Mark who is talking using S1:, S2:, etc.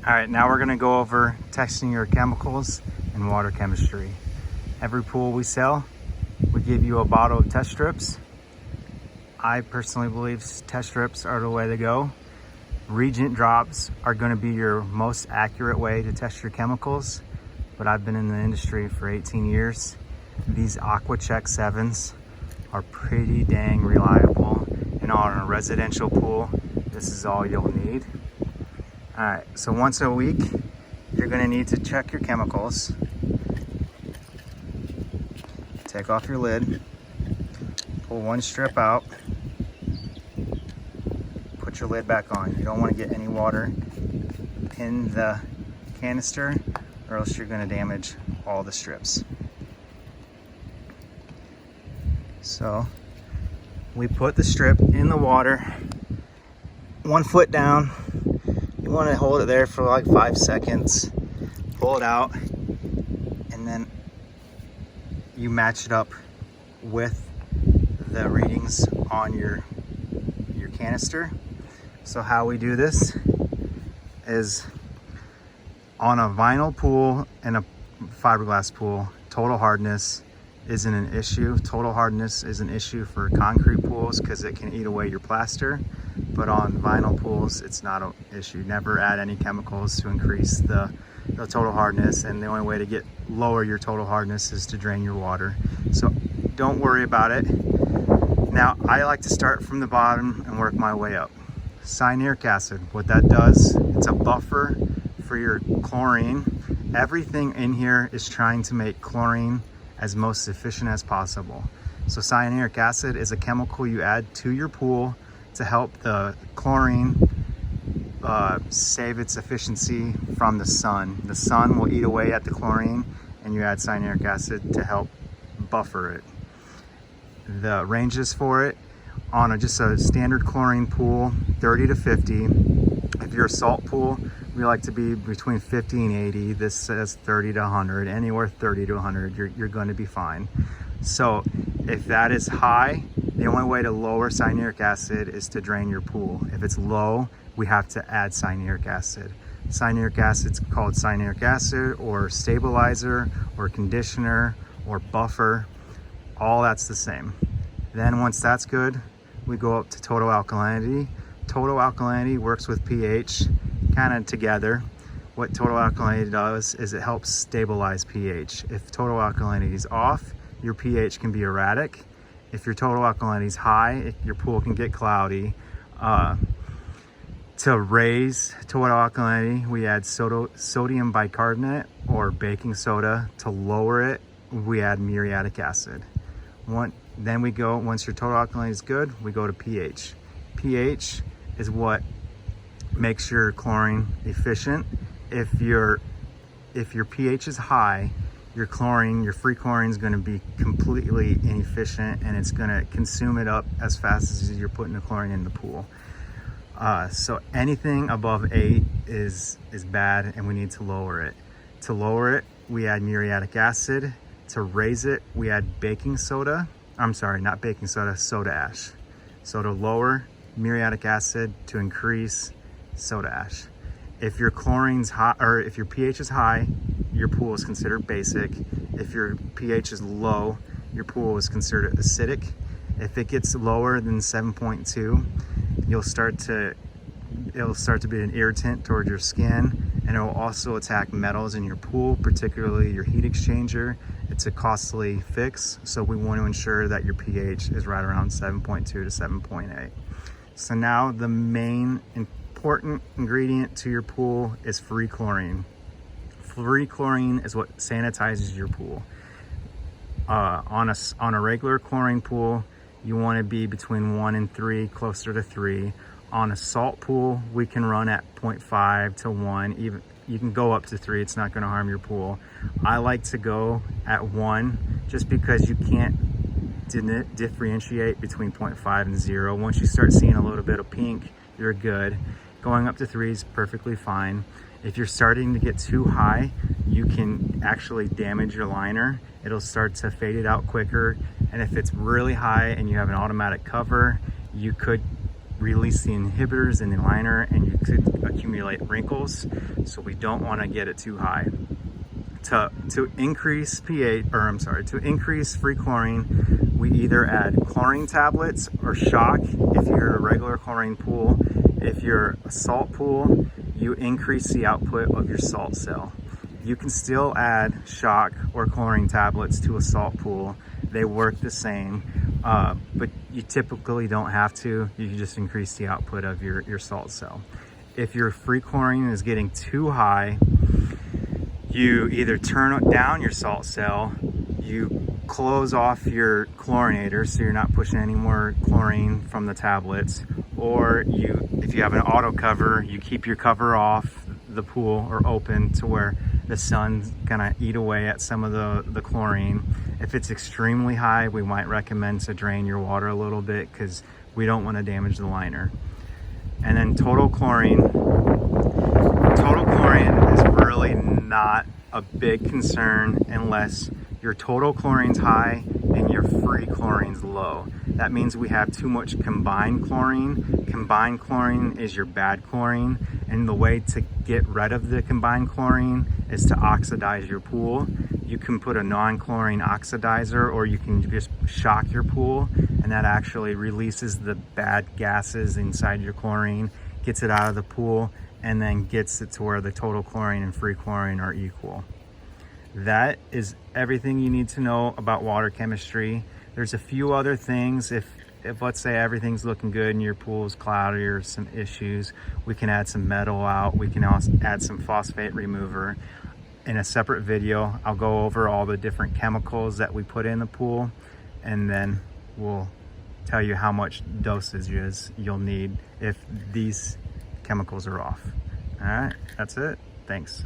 S1: All right, now we're gonna go over testing your chemicals and water chemistry. Every pool we sell, we give you a bottle of test strips. I personally believe test strips are the way to go. Reagent drops are gonna be your most accurate way to test your chemicals, but I've been in the industry for 18 years. These AquaCheck 7s are pretty dang reliable, and on a residential pool, this is all you'll need. All right, so once a week, you're gonna need to check your chemicals. Take off your lid, pull one strip out, put your lid back on. You don't wanna get any water in the canister or else you're gonna damage all the strips. So we put the strip in the water, 1 foot down. You want to hold it there for like 5 seconds, pull it out, and then you match it up with the readings on your canister. So how we do this is on a vinyl pool and a fiberglass pool, total hardness isn't an issue. Total hardness is an issue for concrete pools because it can eat away your plaster. But on vinyl pools, it's not an issue. Never add any chemicals to increase the total hardness, and the only way to lower your total hardness is to drain your water. So don't worry about it. Now, I like to start from the bottom and work my way up. Cyanuric acid, what that does, it's a buffer for your chlorine. Everything in here is trying to make chlorine as most efficient as possible. So cyanuric acid is a chemical you add to your pool to help the chlorine save its efficiency from the sun. The sun will eat away at the chlorine, and you add cyanuric acid to help buffer it. The ranges for it on just a standard chlorine pool, 30 to 50. If you're a salt pool, we like to be between 50 and 80. This says 30 to 100. Anywhere 30 to 100, you're going to be fine. So if that is high, the only way to lower cyanuric acid is to drain your pool. If it's low, we have to add cyanuric acid. Cyanuric acid is called cyanuric acid or stabilizer or conditioner or buffer. All that's the same. Then once that's good, we go up to total alkalinity. Total alkalinity works with pH kind of together. What total alkalinity does is it helps stabilize pH. If total alkalinity is off, your pH can be erratic. If your total alkalinity is high, your pool can get cloudy. To raise total alkalinity, we add sodium bicarbonate or baking soda. To lower it, we add muriatic acid. Then we go, once your total alkalinity is good, we go to pH. pH is what makes your chlorine efficient. If your pH is high, your free chlorine is going to be completely inefficient, and it's going to consume it up as fast as you're putting the chlorine in the pool. So anything above 8 is bad, and we need to lower it. To lower it, we add muriatic acid. To raise it, we add baking soda. I'm sorry, not baking soda, soda ash. So to lower muriatic acid, to increase soda ash. If your chlorine's high, or if your pH is high, your pool is considered basic. If your pH is low, your pool is considered acidic. If it gets lower than 7.2, it'll start to be an irritant toward your skin, and it will also attack metals in your pool, particularly your heat exchanger. It's a costly fix, so we want to ensure that your pH is right around 7.2 to 7.8. So now the main important ingredient to your pool is free chlorine. Free chlorine is what sanitizes your pool. On a regular chlorine pool, you want to be between 1 and 3, closer to 3. On a salt pool, we can run at 0.5 to 1. Even you can go up to 3. It's not going to harm your pool. I like to go at 1 just because you can't differentiate between 0.5 and 0. Once you start seeing a little bit of pink, you're good. Going up to 3 is perfectly fine. If you're starting to get too high, you can actually damage your liner. It'll start to fade it out quicker. And if it's really high and you have an automatic cover, you could release the inhibitors in the liner and you could accumulate wrinkles. So we don't want to get it too high. To increase pH, or I'm sorry, to increase free chlorine, we either add chlorine tablets or shock if you're a regular chlorine pool. If you're a salt pool, you increase the output of your salt cell. You can still add shock or chlorine tablets to a salt pool. They work the same, but you typically don't have to. You can just increase the output of your salt cell. If your free chlorine is getting too high, you either turn down your salt cell, you close off your chlorinator so you're not pushing any more chlorine from the tablets, or if you have an auto cover, you keep your cover off the pool or open to where the sun's gonna eat away at some of the chlorine. If it's extremely high, we might recommend to drain your water a little bit because we don't want to damage the liner. And then total chlorine is really not a big concern unless your total chlorine's high and your free chlorine's low. That means we have too much combined chlorine. Combined chlorine is your bad chlorine, and the way to get rid of the combined chlorine is to oxidize your pool. You can put a non-chlorine oxidizer, or you can just shock your pool, and that actually releases the bad gases inside your chlorine, gets it out of the pool, and then gets it to where the total chlorine and free chlorine are equal. That is everything you need to know about water chemistry. There's a few other things. If let's say everything's looking good and your pool's cloudy or some issues, we can add some metal out. We can also add some phosphate remover. In a separate video, I'll go over all the different chemicals that we put in the pool, and then we'll tell you how much dosages you'll need if these chemicals are off. All right, that's it. Thanks.